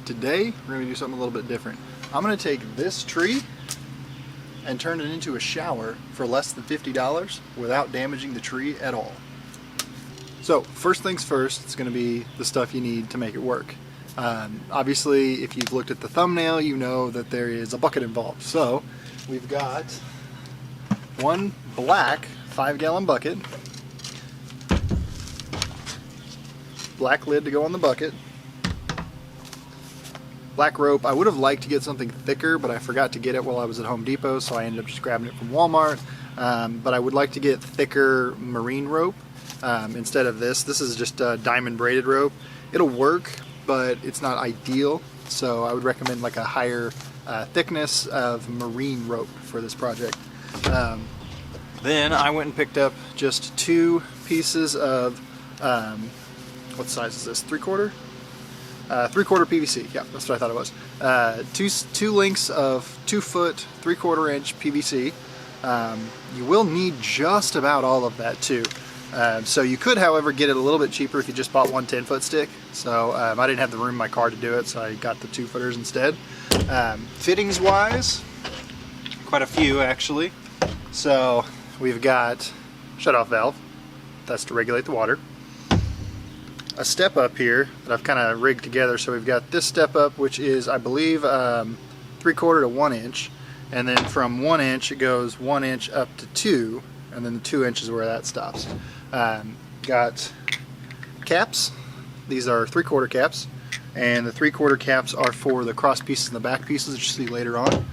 Today we're going to do something a little bit different. I'm going to take this tree and turn it into a shower for less than $50 without damaging the tree at all. So first things first, it's going to be the stuff you need to make it work. Obviously, if you've looked at the thumbnail, you know that there is a bucket involved. So we've got one black 5-gallon bucket, black lid to go on the bucket, black rope. I would have liked to get something thicker, but I forgot to get it while I was at Home Depot, so I ended up just grabbing it from Walmart. But I would like to get thicker marine rope instead of this. This is just diamond braided rope. It'll work, but it's not ideal, so I would recommend like a higher thickness of marine rope for this project. Then I went and picked up just 2 pieces of, what size is this, 3/4? 3/4 PVC, yeah, that's what I thought it was. Two lengths of 2-foot, 3/4 inch PVC. You will need just about all of that too. So you could, however, get it a little bit cheaper if you just bought one 10-foot stick. So I didn't have the room in my car to do it, so I got the 2-footers instead. Fittings wise, quite a few actually. So we've got shutoff valve, that's to regulate the water. A step up here that I've kind of rigged together. So we've got this step up, which is, I believe, 3/4 to 1 inch, and then from 1 inch it goes 1 inch up to 2, and then the 2 inches where that stops. Got caps. These are 3/4 caps, and the 3/4 caps are for the cross pieces and the back pieces that you see later on.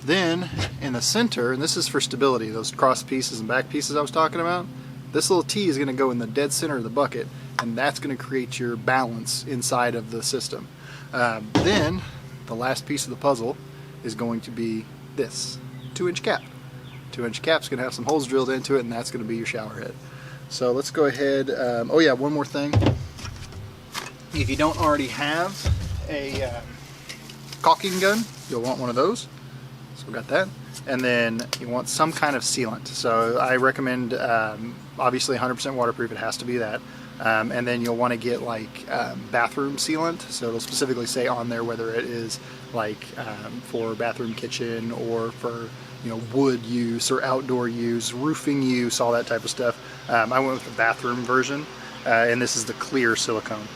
Then in the center, and this is for stability, those cross pieces and back pieces I was talking about, this little T is going to go in the dead center of the bucket, and that's going to create your balance inside of the system. Then the last piece of the puzzle is going to be this 2-inch cap. 2-inch cap's going to have some holes drilled into it, and that's going to be your shower head. So let's go ahead. Oh yeah, one more thing. If you don't already have a caulking gun, you'll want one of those. So we got that. And then you want some kind of sealant. So I recommend, obviously 100% waterproof, it has to be that. And then you'll want to get like bathroom sealant. So it'll specifically say on there whether it is like for bathroom, kitchen, or for, you know, wood use or outdoor use, roofing use, all that type of stuff. I went with the bathroom version, and this is the clear silicone.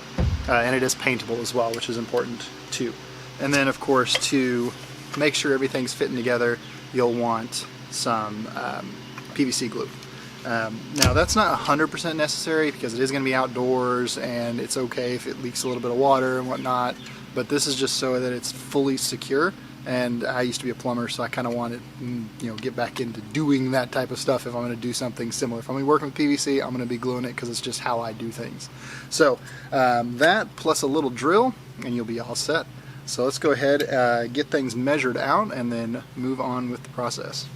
And it is paintable as well, which is important too. And then of course, to make sure everything's fitting together, you'll want some PVC glue. Now that's not 100% necessary because it is going to be outdoors, and it's okay if it leaks a little bit of water and whatnot, but this is just so that it's fully secure. And I used to be a plumber, so I kind of want to, get back into doing that type of stuff if I'm going to do something similar. If I'm going to be working with PVC, I'm going to be gluing it because it's just how I do things. So that plus a little drill and you'll be all set. So let's go ahead, get things measured out, and then move on with the process.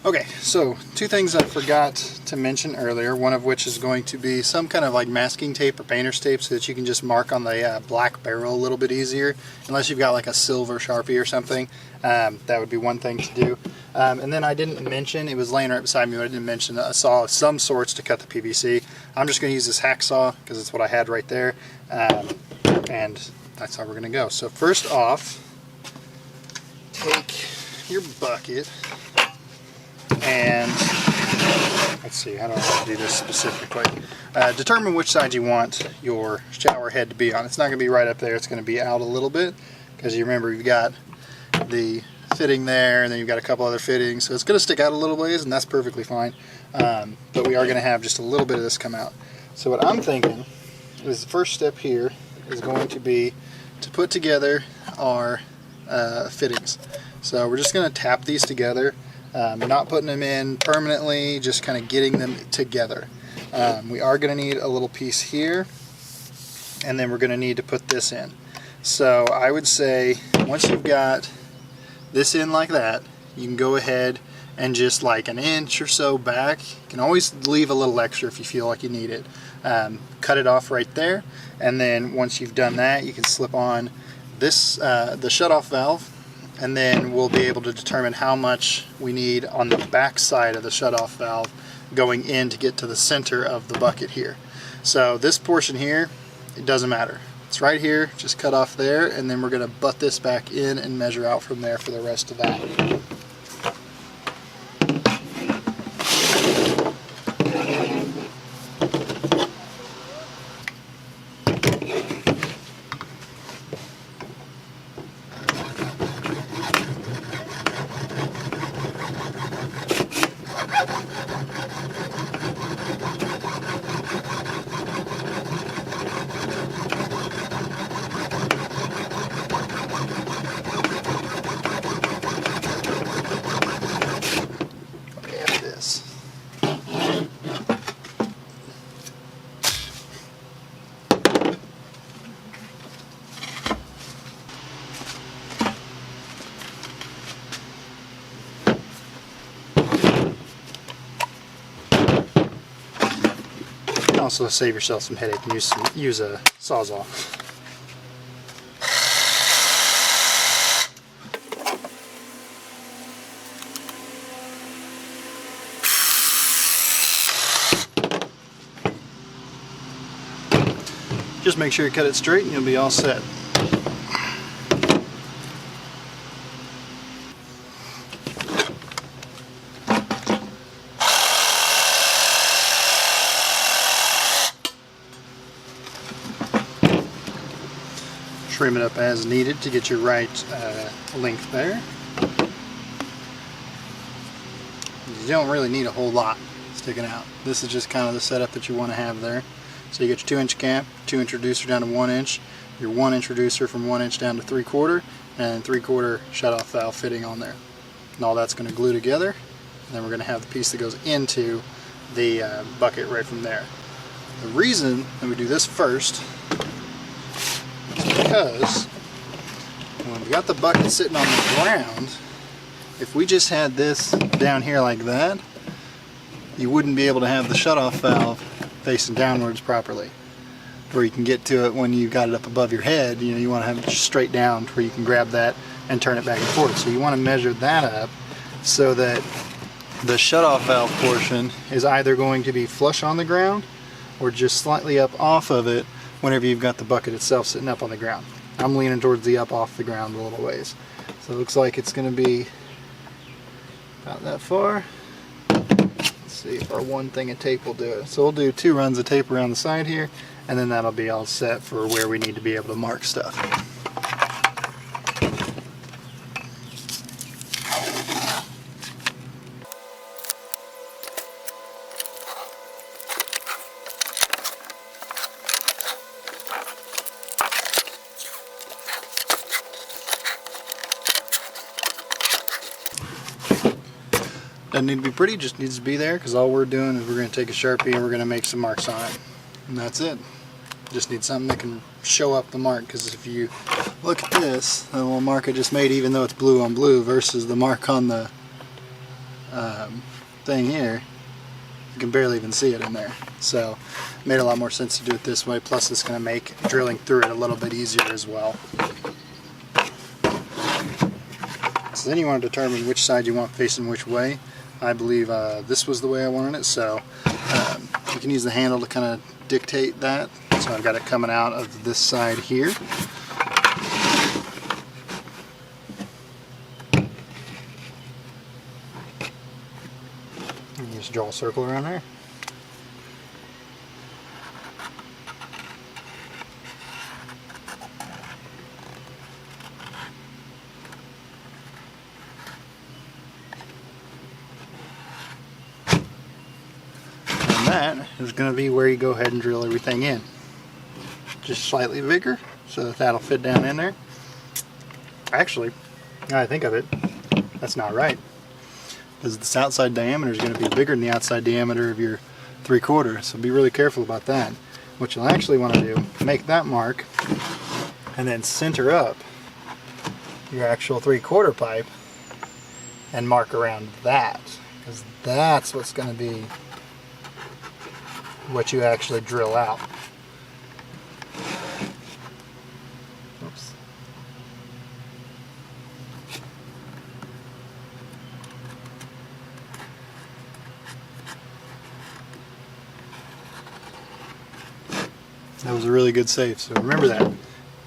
Okay, so 2 things I forgot to mention earlier, one of which is going to be some kind of like masking tape or painter's tape so that you can just mark on the black barrel a little bit easier, unless you've got like a silver Sharpie or something. That would be one thing to do. And then I didn't mention, it was laying right beside me, but I didn't mention a saw of some sorts to cut the PVC. I'm just going to use this hacksaw because it's what I had right there. And that's how we're going to go. So first off, take your bucket and let's see, how do I do this specifically? Determine which side you want your shower head to be on. It's not going to be right up there, it's going to be out a little bit, because you remember you've got the fitting there, and then you've got a couple other fittings, so it's going to stick out a little ways, and that's perfectly fine. But we are going to have just a little bit of this come out. So what I'm thinking is the first step here is going to be to put together our fittings. So we're just going to tap these together. Not putting them in permanently, just kind of getting them together. We are going to need a little piece here, and then we're going to need to put this in. So I would say once you've got this in like that, you can go ahead and just like an inch or so back. You can always leave a little extra if you feel like you need it. Cut it off right there, and then once you've done that, you can slip on this the shutoff valve, and then we'll be able to determine how much we need on the back side of the shutoff valve going in to get to the center of the bucket here. So this portion here it doesn't matter. It's right here, just cut off there, and then we're going to butt this back in and measure out from there for the rest of that. Also save yourself some headache and use a Sawzall. Just make sure you cut it straight and you'll be all set. Trim it up as needed to get your right length there. You don't really need a whole lot sticking out. This is just kind of the setup that you want to have there. So you get your 2-inch cap, 2-inch reducer down to 1 inch, your 1-inch reducer from 1 inch down to 3/4, and 3/4 shut-off valve fitting on there. And all that's going to glue together. And then we're going to have the piece that goes into the bucket right from there. The reason that we do this first because when we got the bucket sitting on the ground, if we just had this down here like that, you wouldn't be able to have the shutoff valve facing downwards properly, where you can get to it when you got it up above your head. You know, you want to have it just straight down where you can grab that and turn it back and forth. So you want to measure that up so that the shutoff valve portion is either going to be flush on the ground or just slightly up off of it whenever you've got the bucket itself sitting up on the ground. I'm leaning towards the up off the ground a little ways. So it looks like it's going to be about that far. Let's see if our one thing of tape will do it. So we'll do 2 runs of tape around the side here, and then that'll be all set for where we need to be able to mark stuff. Doesn't need to be pretty, just needs to be there, because all we're doing is we're going to take a Sharpie and we're going to make some marks on it. And that's it. Just need something that can show up the mark, because if you look at this, the little mark I just made, even though it's blue on blue versus the mark on the thing here, you can barely even see it in there. So it made a lot more sense to do it this way, plus it's going to make drilling through it a little bit easier as well. So then you want to determine which side you want facing which way. I believe this was the way I wanted it, so you can use the handle to kind of dictate that. So I've got it coming out of this side here. And just draw a circle around there. That is going to be where you go ahead and drill everything in. Just slightly bigger so that that'll fit down in there. Actually, now I think of it, that's not right, because this outside diameter is going to be bigger than the outside diameter of your 3/4, so be really careful about that. What you'll actually want to do, make that mark and then center up your actual 3/4 pipe and mark around that, because that's what's going to be what you actually drill out. Oops. That was a really good save. So remember that.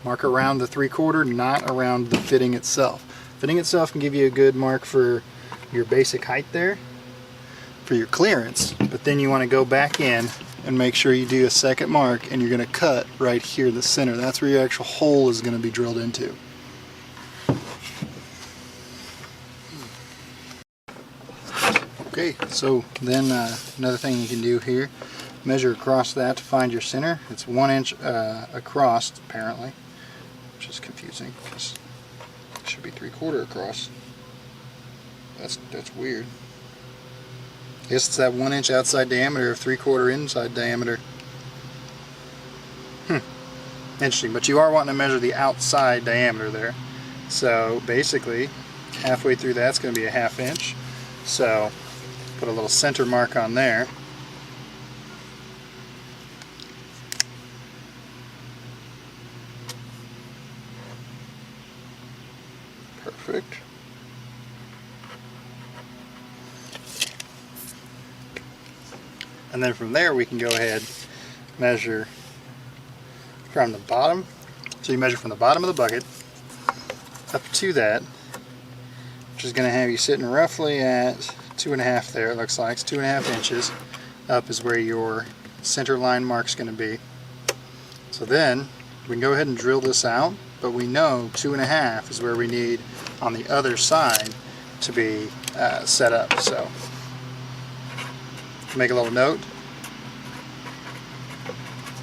Mark around the 3/4, not around the fitting itself. Fitting itself can give you a good mark for your basic height there, for your clearance, but then you want to go back in and make sure you do a second mark, and you're going to cut right here, the center. That's where your actual hole is going to be drilled into. Okay, so then another thing you can do here, measure across that to find your center. It's 1 inch across apparently, which is confusing because it should be 3/4 across. That's weird. I guess it's that 1 inch outside diameter of 3/4 inside diameter. Interesting, but you are wanting to measure the outside diameter there. So basically, halfway through that's going to be a 1/2 inch. So put a little center mark on there. Perfect. And then from there we can go ahead and measure from the bottom. So you measure from the bottom of the bucket up to that, which is going to have you sitting roughly at 2.5 there, it looks like. It's 2.5 inches. Up is where your center line mark's going to be. So then we can go ahead and drill this out, but we know 2.5 is where we need on the other side to be set up. So make a little note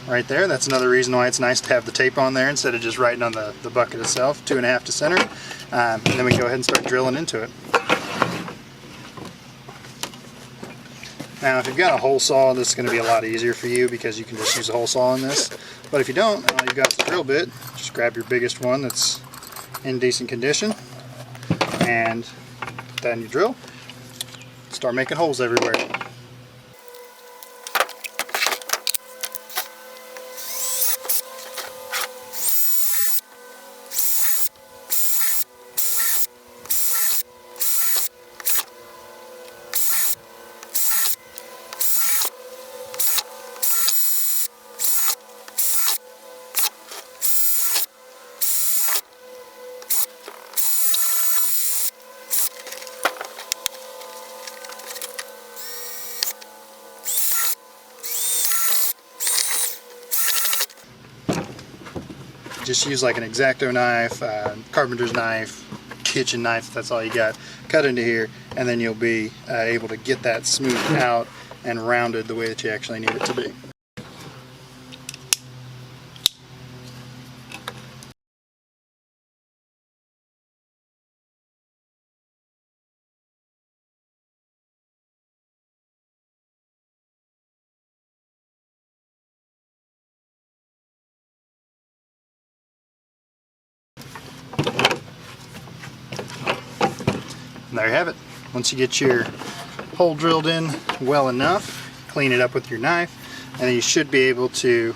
right there. That's another reason why it's nice to have the tape on there instead of just writing on the bucket itself. 2.5 to center, and then we can go ahead and start drilling into it. Now if you've got a hole saw, this is going to be a lot easier for you because you can just use a hole saw on this. But if you don't, all you've got is a drill bit. Just grab your biggest one that's in decent condition and put that in your drill. Start making holes everywhere. Just use like an X-Acto knife, carpenter's knife, kitchen knife, if that's all you got. Cut into here, and then you'll be able to get that smoothed out and rounded the way that you actually need it to be. And there you have it. Once you get your hole drilled in well enough, clean it up with your knife, and then you should be able to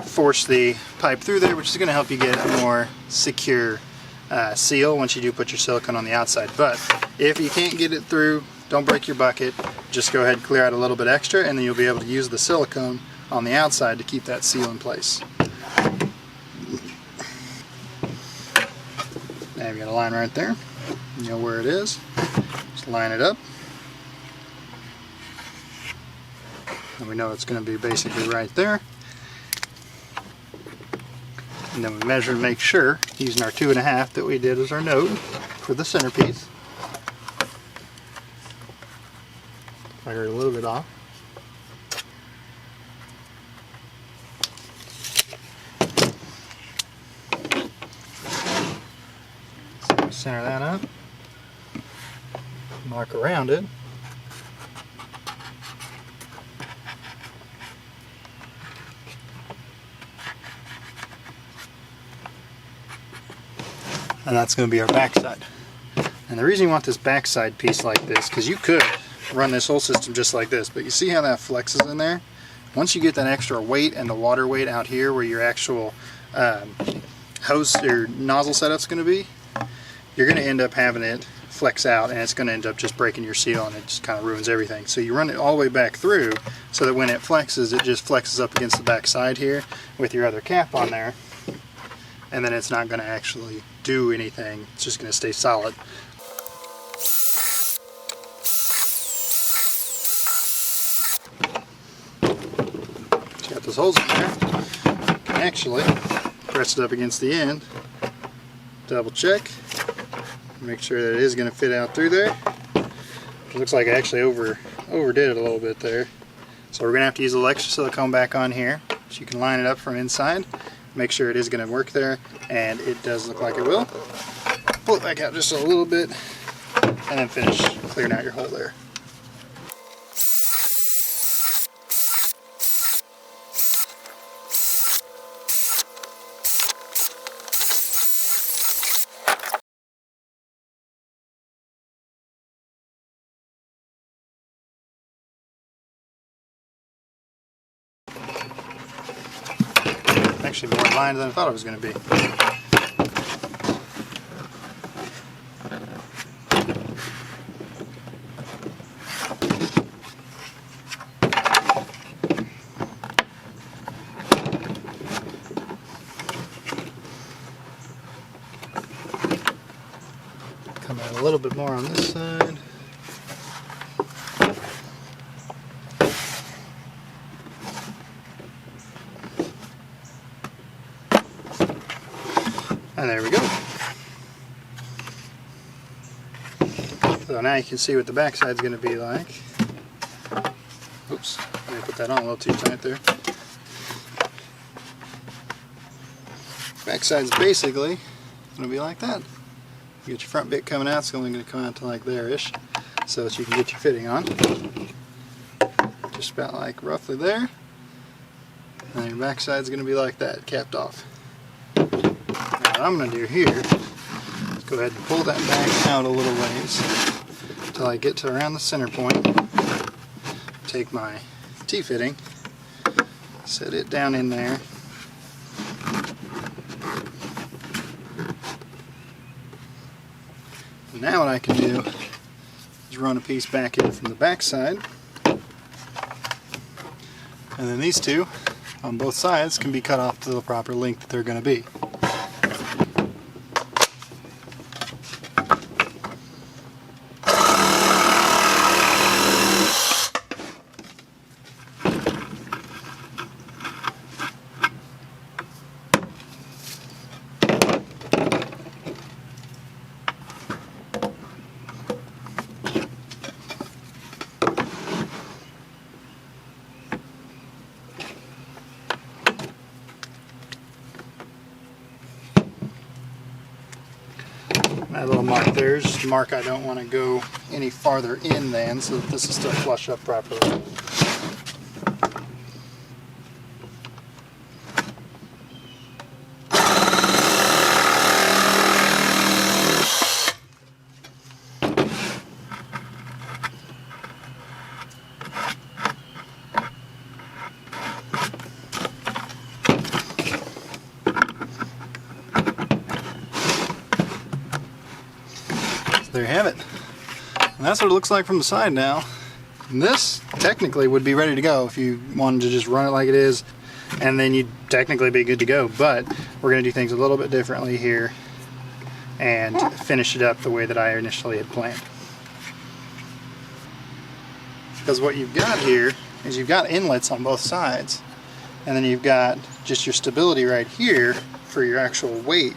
force the pipe through there, which is going to help you get a more secure seal once you do put your silicone on the outside. But if you can't get it through, don't break your bucket. Just go ahead and clear out a little bit extra, and then you'll be able to use the silicone on the outside to keep that seal in place. Now you've got a line right there. You know where it is. Just line it up. And we know it's going to be basically right there. And then we measure and make sure, using our 2.5 that we did as our note for the centerpiece. Fire it a little bit off. So center that up. Mark around it. And that's going to be our backside. And the reason you want this backside piece like this, because you could run this whole system just like this, but you see how that flexes in there? Once you get that extra weight and the water weight out here where your actual hose or nozzle setup's going to be, you're going to end up having it flex out, and it's going to end up just breaking your seal, and it just kind of ruins everything. So you run it all the way back through so that when it flexes, it just flexes up against the back side here with your other cap on there, and then it's not going to actually do anything. It's just going to stay solid. So got those holes in there. You can actually press it up against the end, double check, make sure that it is going to fit out through there. It looks like I actually overdid it a little bit there. So we're going to have to use a little extra silicone back on here so you can line it up from inside, make sure it is going to work there, and it does look like it will. Pull it back out just a little bit and then finish clearing out your hole there. Actually more lined than I thought it was going to be. Come out a little bit more on this side. And there we go. So now you can see what the back side's going to be like. Oops, let me put that on a little too tight there. Back side's basically going to be like that. You get your front bit coming out, it's only going to come out to like there-ish, so that you can get your fitting on. Just about like roughly there. And your back side's going to be like that, capped off. What I'm going to do here is go ahead and pull that back out a little ways until I get to around the center point. Take my T-fitting, set it down in there. And now what I can do is run a piece back in from the back side, and then these two on both sides can be cut off to the proper length that they're going to be. That little mark there is just a mark I don't want to go any farther in than, so that this will still flush up properly. There you have it. And that's what it looks like from the side now. And this technically would be ready to go if you wanted to just run it like it is, and then you'd technically be good to go. But we're going to do things a little bit differently here and finish it up the way that I initially had planned. Because what you've got here is you've got inlets on both sides, and then you've got just your stability right here for your actual weight.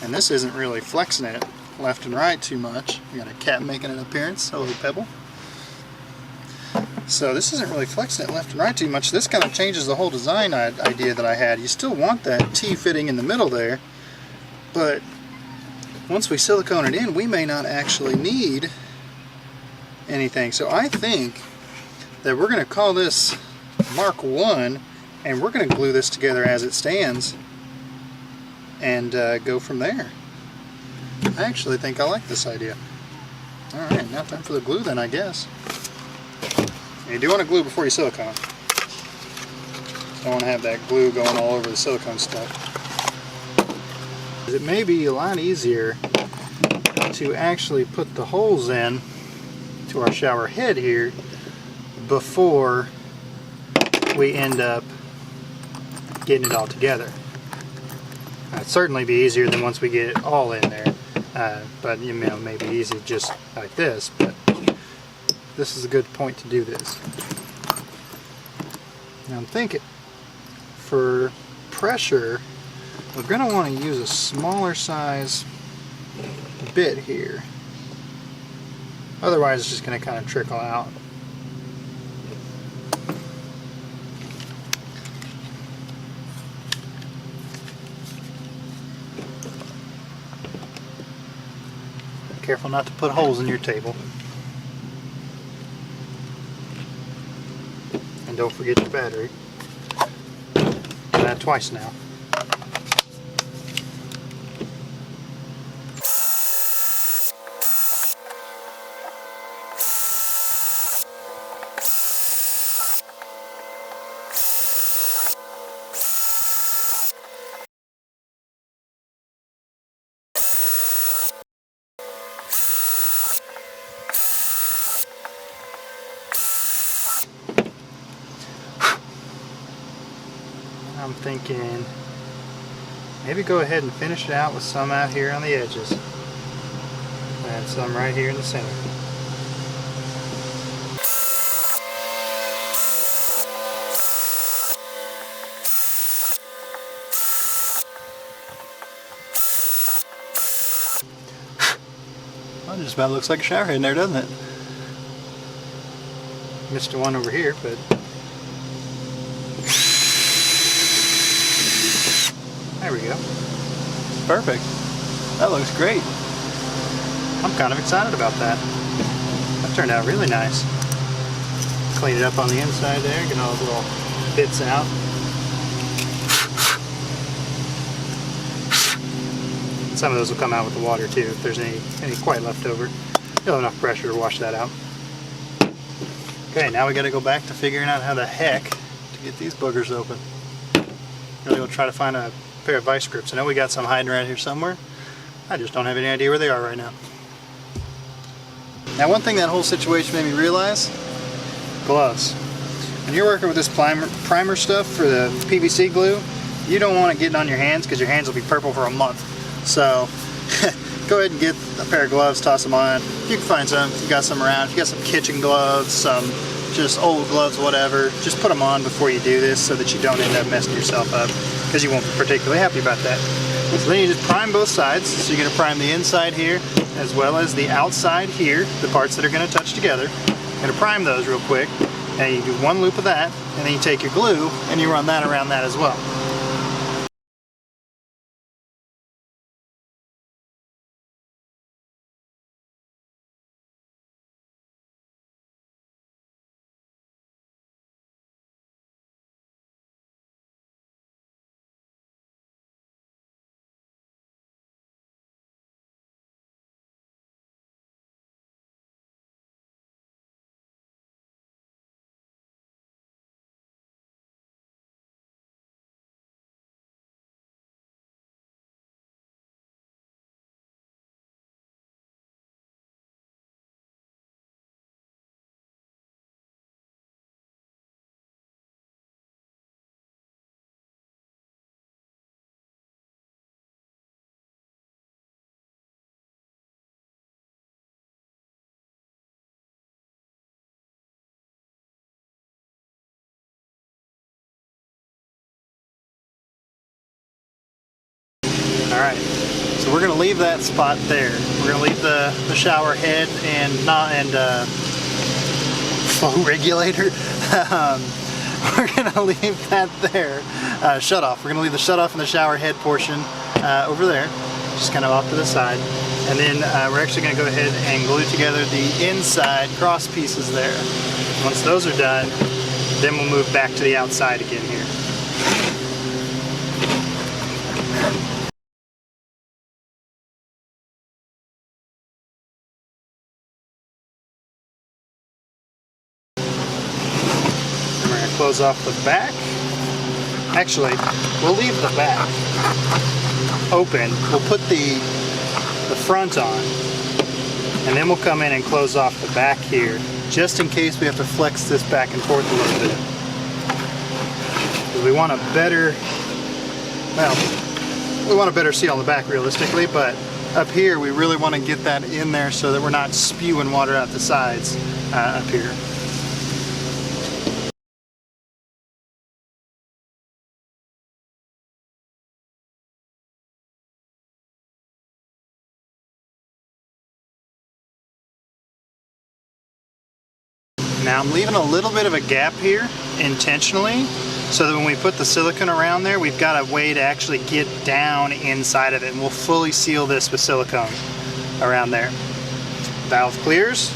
And this isn't really flexing it left and right too much. We got a cat making an appearance, hello Pebble. So this isn't really flexing it left and right too much. This kind of changes the whole design idea that I had. You still want that T-fitting in the middle there, but once we silicone it in, we may not actually need anything. So I think that we're going to call this Mark 1, and we're going to glue this together as it stands and go from there. I actually think I like this idea. Alright, now time for the glue then, I guess. You do want to glue before you silicone. Don't want to have that glue going all over the silicone stuff. It may be a lot easier to actually put the holes in to our shower head here before we end up getting it all together. It'd certainly be easier than once we get it all in there, but you know, maybe easy just like this, but this is a good point to do this. Now I'm thinking for pressure we're going to want to use a smaller size bit here, otherwise it's just going to kind of trickle out. Careful not to put holes in your table. And don't forget your battery. Do that twice now. I'm thinking maybe go ahead and finish it out with some out here on the edges and some right here in the center. Well, it just about looks like a shower head in there, doesn't it? Missed one over here, but there we go. Perfect. That looks great. I'm kind of excited about that. That turned out really nice. Clean it up on the inside there, get all the little bits out. Some of those will come out with the water too, if there's any quite left over. You'll have enough pressure to wash that out. Okay, now we got to go back to figuring out how the heck to get these boogers open. Really we'll try to find a pair of vice grips. I know we got some hiding around here somewhere. I just don't have any idea where they are right now. Now one thing that whole situation made me realize, gloves. When you're working with this primer stuff for the PVC glue, you don't want it getting on your hands because your hands will be purple for a month. So go ahead and get a pair of gloves, toss them on. You can find some, if you got some around. If you got some kitchen gloves, some just old gloves, whatever, just put them on before you do this so that you don't end up messing yourself up, because you won't be particularly happy about that. So then you just prime both sides. So you're going to prime the inside here as well as the outside here, the parts that are going to touch together. You're going to prime those real quick, and you do one loop of that, and then you take your glue and you run that around that as well. Alright, so we're going to leave that spot there. We're going to leave the shower head and flow regulator. We're going to leave that there. Shut off. We're going to leave the shut off and the shower head portion over there, just kind of off to the side. And then we're actually going to go ahead and glue together the inside cross pieces there. Once those are done, then we'll move back to the outside again here. Close off the back, Actually, we'll leave the back open. We'll put the front on, and then we'll come in and close off the back here, just in case we have to flex this back and forth a little bit. We want a better, well, we want a better seal on the back realistically, but up here we really want to get that in there so that we're not spewing water out the sides up here. Now I'm leaving a little bit of a gap here intentionally so that when we put the silicone around there, we've got a way to actually get down inside of it, and we'll fully seal this with silicone around there. Valve clears.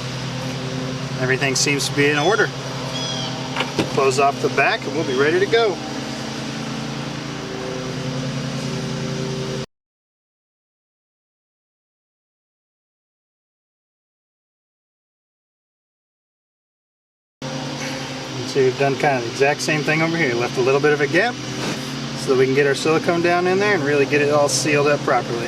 Everything seems to be in order. Close off the back and we'll be ready to go. So we've done kind of the exact same thing over here. Left a little bit of a gap so that we can get our silicone down in there and really get it all sealed up properly.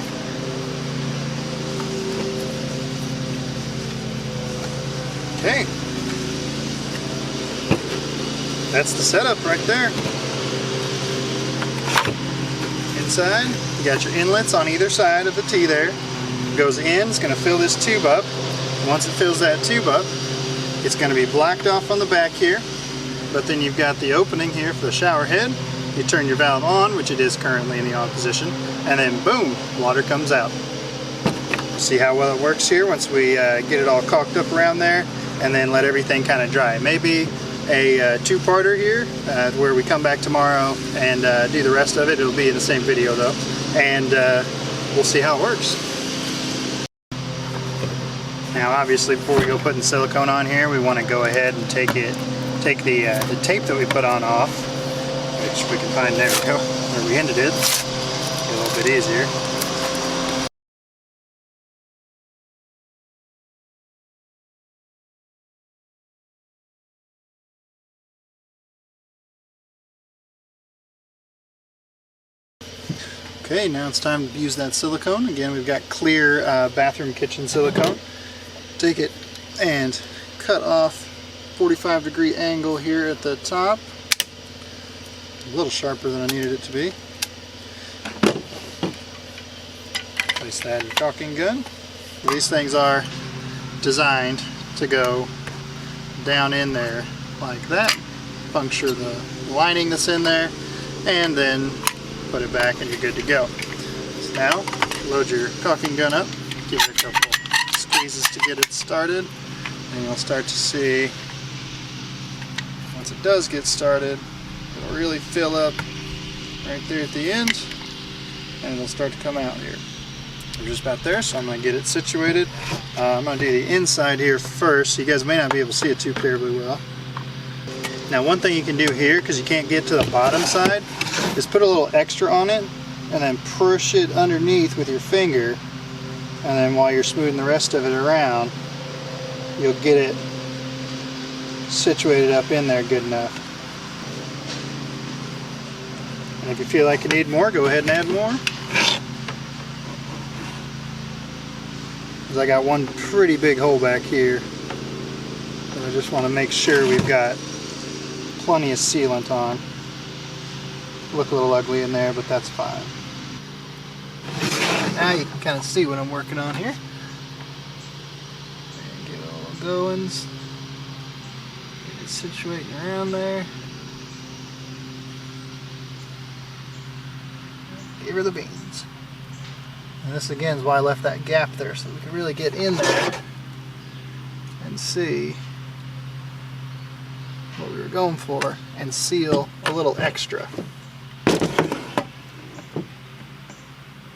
Okay. That's the setup right there. Inside, you got your inlets on either side of the T there. It goes in, it's going to fill this tube up. Once it fills that tube up, it's going to be blocked off on the back here. But then you've got the opening here for the shower head. You turn your valve on, which it is currently in the on position, and then boom, water comes out. See how well it works here once we get it all caulked up around there, and then let everything kind of dry. Maybe a two-parter here where we come back tomorrow and do the rest of it. It'll be in the same video though, and we'll see how it works. Now obviously before we go putting silicone on here, we want to go ahead and take the tape that we put on off, which we can find, there we go, where we ended it. Get a little bit easier. Okay, now it's time to use that silicone. Again, we've got clear bathroom kitchen silicone. Take it and cut off 45-degree angle here at the top. A little sharper than I needed it to be. Place that in your caulking gun. These things are designed to go down in there like that, puncture the lining that's in there, and then put it back and you're good to go. So now, load your caulking gun up, give it a couple squeezes to get it started, and you'll start to see, once it does get started, it'll really fill up right there at the end, and it'll start to come out here. We're just about there, so I'm going to get it situated. I'm going to do the inside here first. You guys may not be able to see it too terribly well. Now one thing you can do here, because you can't get to the bottom side, is put a little extra on it and then push it underneath with your finger, and then while you're smoothing the rest of it around, you'll get it situated up in there good enough. And if you feel like you need more, go ahead and add more. Because I got one pretty big hole back here, and I just want to make sure we've got plenty of sealant on. Look a little ugly in there, but that's fine. Now you can kind of see what I'm working on here. And get all the goings. Get it situating around there. Give her the beans. And this again is why I left that gap there, so we can really get in there and see what we were going for and seal a little extra.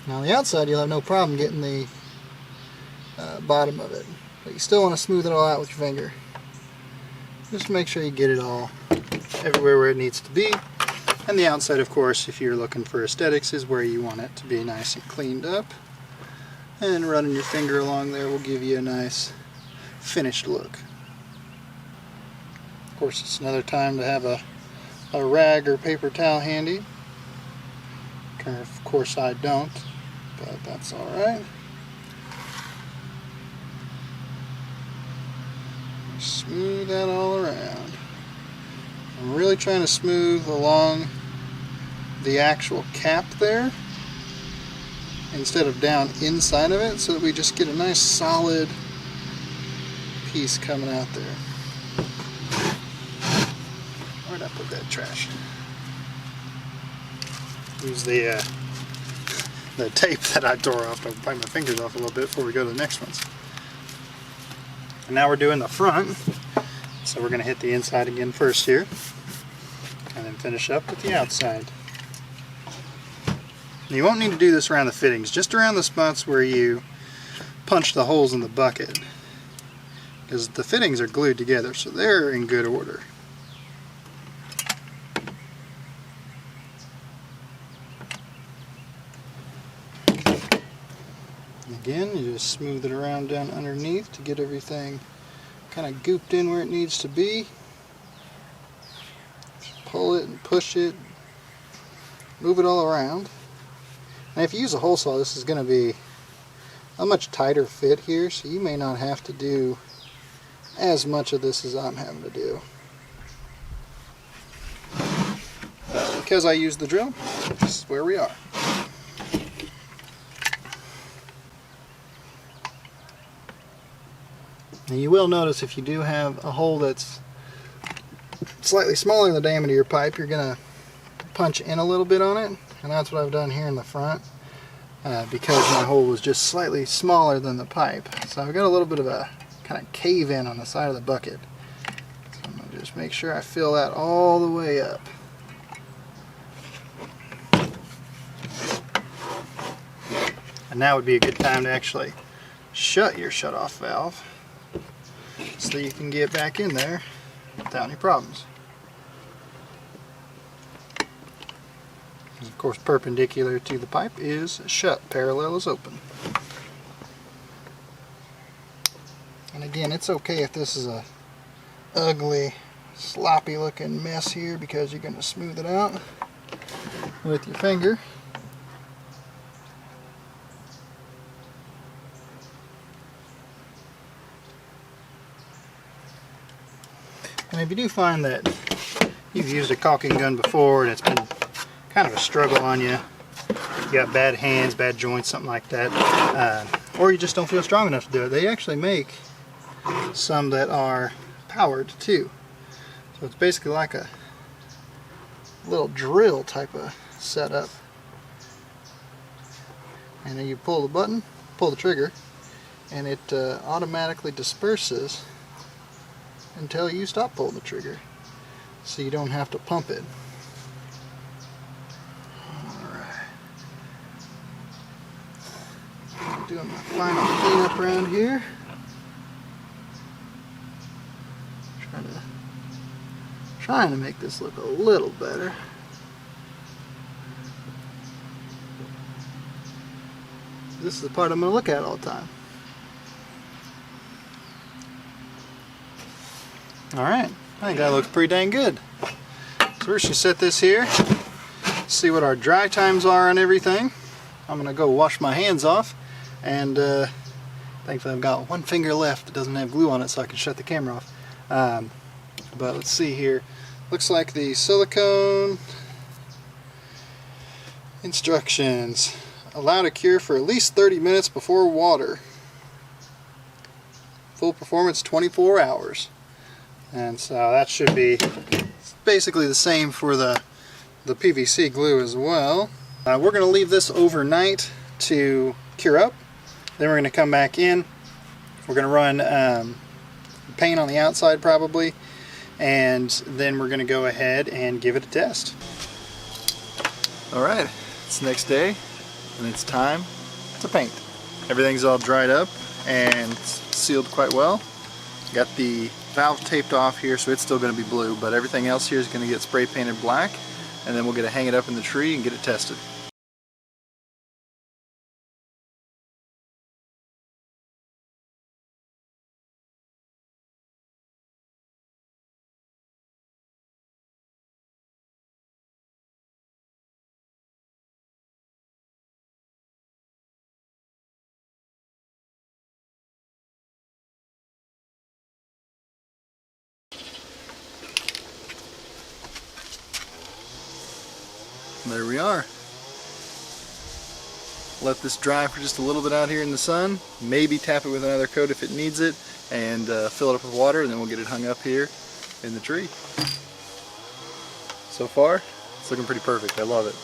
Now on the outside you'll have no problem getting the bottom of it, but you still want to smooth it all out with your finger. Just make sure you get it all everywhere where it needs to be. And the outside, of course, if you're looking for aesthetics, is where you want it to be nice and cleaned up. And running your finger along there will give you a nice finished look. Of course, it's another time to have a a rag or paper towel handy. Of course I don't, but that's alright. Smooth that all around. I'm really trying to smooth along the actual cap there instead of down inside of it, so that we just get a nice solid piece coming out there. Where'd I put that trash? Use the tape that I tore off. I'll bite my fingers off a little bit before we go to the next ones. And now we're doing the front, so we're going to hit the inside again first here, and then finish up with the outside. And you won't need to do this around the fittings, just around the spots where you punch the holes in the bucket, because the fittings are glued together, so they're in good order. Again, you just smooth it around down underneath to get everything kind of gooped in where it needs to be. Just pull it and push it, move it all around. And if you use a hole saw, this is going to be a much tighter fit here, so you may not have to do as much of this as I'm having to do. But because I use the drill, this is where we are. Now you will notice if you do have a hole that's slightly smaller than the diameter of your pipe, you're going to punch in a little bit on it, and that's what I've done here in the front, because my hole was just slightly smaller than the pipe. So I've got a little bit of a kind of cave in on the side of the bucket. So I'm going to just make sure I fill that all the way up. And now would be a good time to actually shut your shutoff valve, so you can get back in there without any problems. Of course, perpendicular to the pipe is shut, parallel is open. And again, it's okay if this is a ugly, sloppy looking mess here, because you're going to smooth it out with your finger. And if you do find that you've used a caulking gun before and it's been kind of a struggle on you, you got bad hands, bad joints, something like that, or you just don't feel strong enough to do it, they actually make some that are powered too. So it's basically like a little drill type of setup. And then you pull the button, pull the trigger, and it automatically disperses until you stop pulling the trigger, so you don't have to pump it. Alright. Doing my final cleanup around here. Trying to make this look a little better. This is the part I'm going to look at all the time. Alright, I think that looks pretty dang good. So we're just set this here, see what our dry times are and everything. I'm going to go wash my hands off, and thankfully I've got one finger left that doesn't have glue on it, so I can shut the camera off. But let's see here. Looks like the silicone instructions allow to cure for at least 30 minutes before water. Full performance 24 hours. And so that should be basically the same for the PVC glue as well. We're going to leave this overnight to cure up. Then we're going to come back in. We're going to run paint on the outside probably, and then we're going to go ahead and give it a test. Alright, it's the next day and it's time to paint. Everything's all dried up and sealed quite well. Got the valve taped off here, so it's still going to be blue, but everything else here is going to get spray painted black, and then we'll get to hang it up in the tree and get it tested. There we are. Let this dry for just a little bit out here in the sun. Maybe tap it with another coat if it needs it, and fill it up with water, and then we'll get it hung up here in the tree. So far, it's looking pretty perfect. I love it.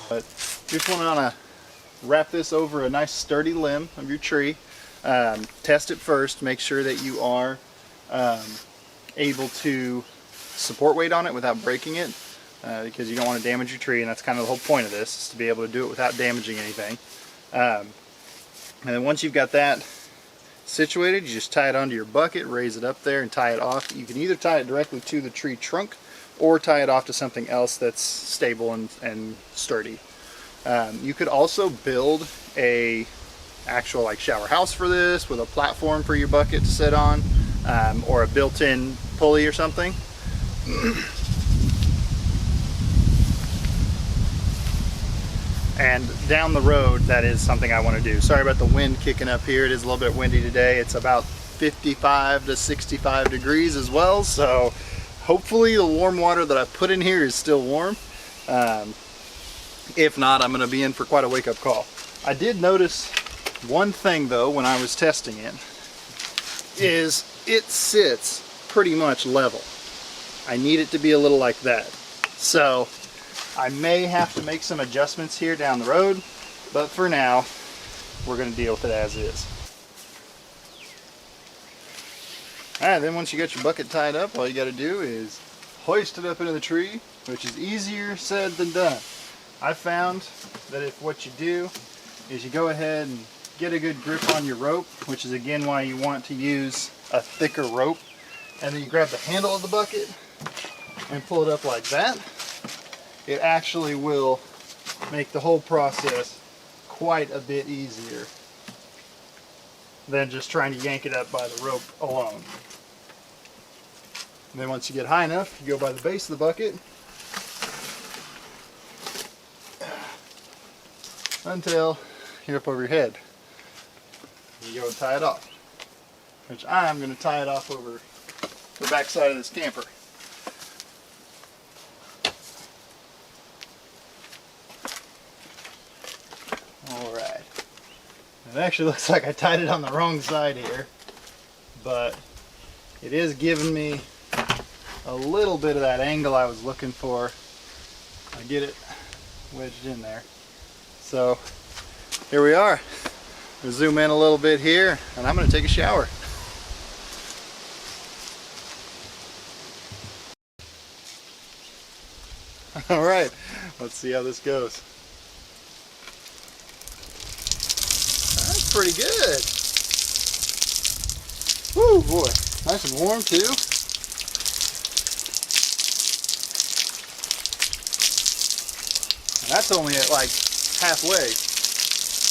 But just want to wrap this over a nice sturdy limb of your tree. Test it first. Make sure that you are able to support weight on it without breaking it, because you don't want to damage your tree, and that's kind of the whole point of this, is to be able to do it without damaging anything. And then once you've got that situated, you just tie it onto your bucket, raise it up there, and tie it off. You can either tie it directly to the tree trunk or tie it off to something else that's stable and sturdy. You could also build a actual like shower house for this with a platform for your bucket to sit on, or a built-in pulley or something. And down the road, that is something I want to do. Sorry about the wind kicking up here. It is a little bit windy today. It's about 55 to 65 degrees as well, so hopefully the warm water that I put in here is still warm. If not, I'm going to be in for quite a wake-up call. I did notice one thing though when I was testing it, is it sits pretty much level. I need it to be a little like that. So I may have to make some adjustments here down the road, but for now, we're going to deal with it as is. Alright, then once you get your bucket tied up, all you got to do is hoist it up into the tree, which is easier said than done. I found that if what you do is you go ahead and get a good grip on your rope, which is again why you want to use a thicker rope, and then you grab the handle of the bucket and pull it up like that, it actually will make the whole process quite a bit easier than just trying to yank it up by the rope alone. And then once you get high enough, you go by the base of the bucket until you're up over your head. You go and tie it off, which I'm going to tie it off over the back side of this camper. Alright. It actually looks like I tied it on the wrong side here, but it is giving me a little bit of that angle I was looking for. I get it wedged in there. So here we are. We'll zoom in a little bit here, and I'm going to take a shower. Alright, let's see how this goes. That's pretty good. Woo boy, nice and warm too. And that's only at like halfway.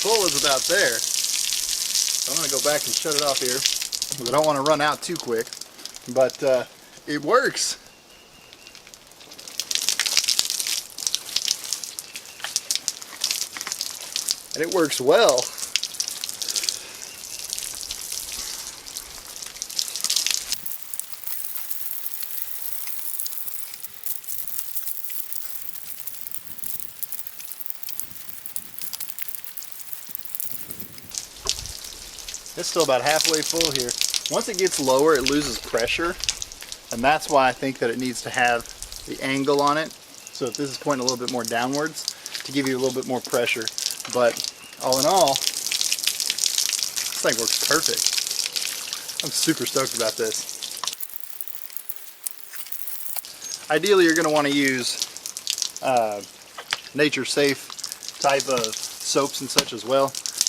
Full is about there. So I'm going to go back and shut it off here, because I don't want to run out too quick. But it works. And it works well. It's still about halfway full here. Once it gets lower, it loses pressure, and that's why I think that it needs to have the angle on it. So if this is pointing a little bit more downwards, to give you a little bit more pressure. But all in all, this thing works perfect. I'm super stoked about this. Ideally, you're going to want to use nature safe type of soaps and such as well,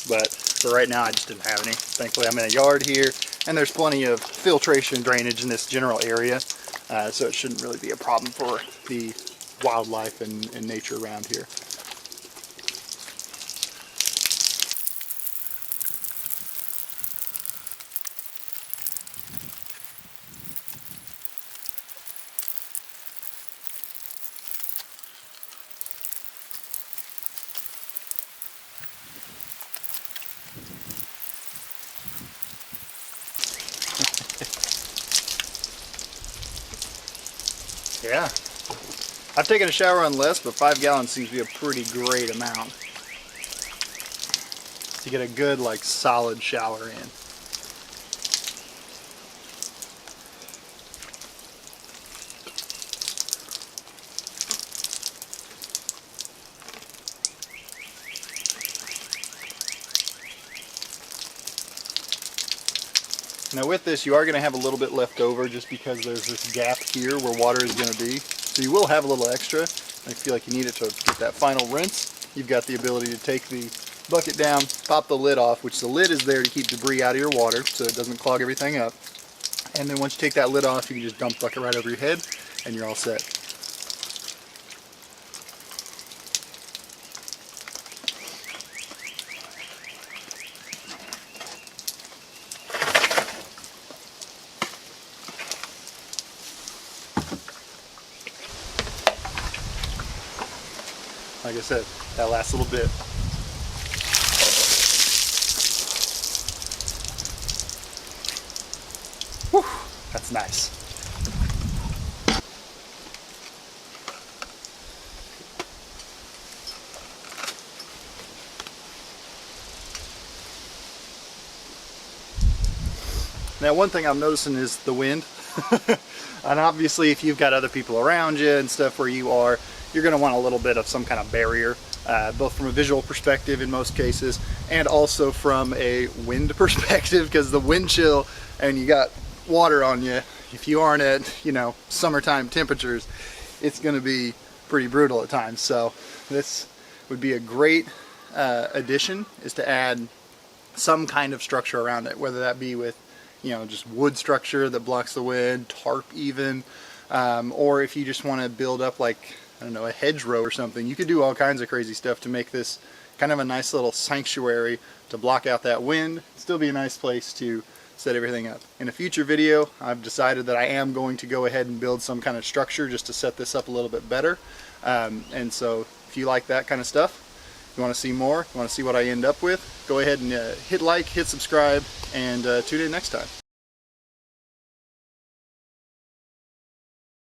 but for right now I just didn't have any. Thankfully I'm in a yard here, and there's plenty of filtration drainage in this general area, so it shouldn't really be a problem for the wildlife and nature around here. Yeah, I've taken a shower on less, but 5 gallons seems to be a pretty great amount to get a good, like, solid shower in. Now with this, you are going to have a little bit left over just because there's this gap here where water is going to be. So you will have a little extra. I feel like you need it to get that final rinse. You've got the ability to take the bucket down, pop the lid off, which the lid is there to keep debris out of your water so it doesn't clog everything up. And then once you take that lid off, you can just dump the bucket right over your head and you're all set. Like I said, that last little bit. Whew, that's nice. Now one thing I'm noticing is the wind. And obviously if you've got other people around you and stuff where you are, you're going to want a little bit of some kind of barrier, both from a visual perspective in most cases and also from a wind perspective, because the wind chill and you got water on you, if you aren't at, you know, summertime temperatures, it's going to be pretty brutal at times. So this would be a great addition, is to add some kind of structure around it, whether that be with, you know, just wood structure that blocks the wind, tarp even, or if you just want to build up like, I don't know, a hedgerow or something. You could do all kinds of crazy stuff to make this kind of a nice little sanctuary to block out that wind. Still be a nice place to set everything up. In a future video, I've decided that I am going to go ahead and build some kind of structure just to set this up a little bit better. And so if you like that kind of stuff, you want to see more, you want to see what I end up with, go ahead and hit like, hit subscribe, and tune in next time.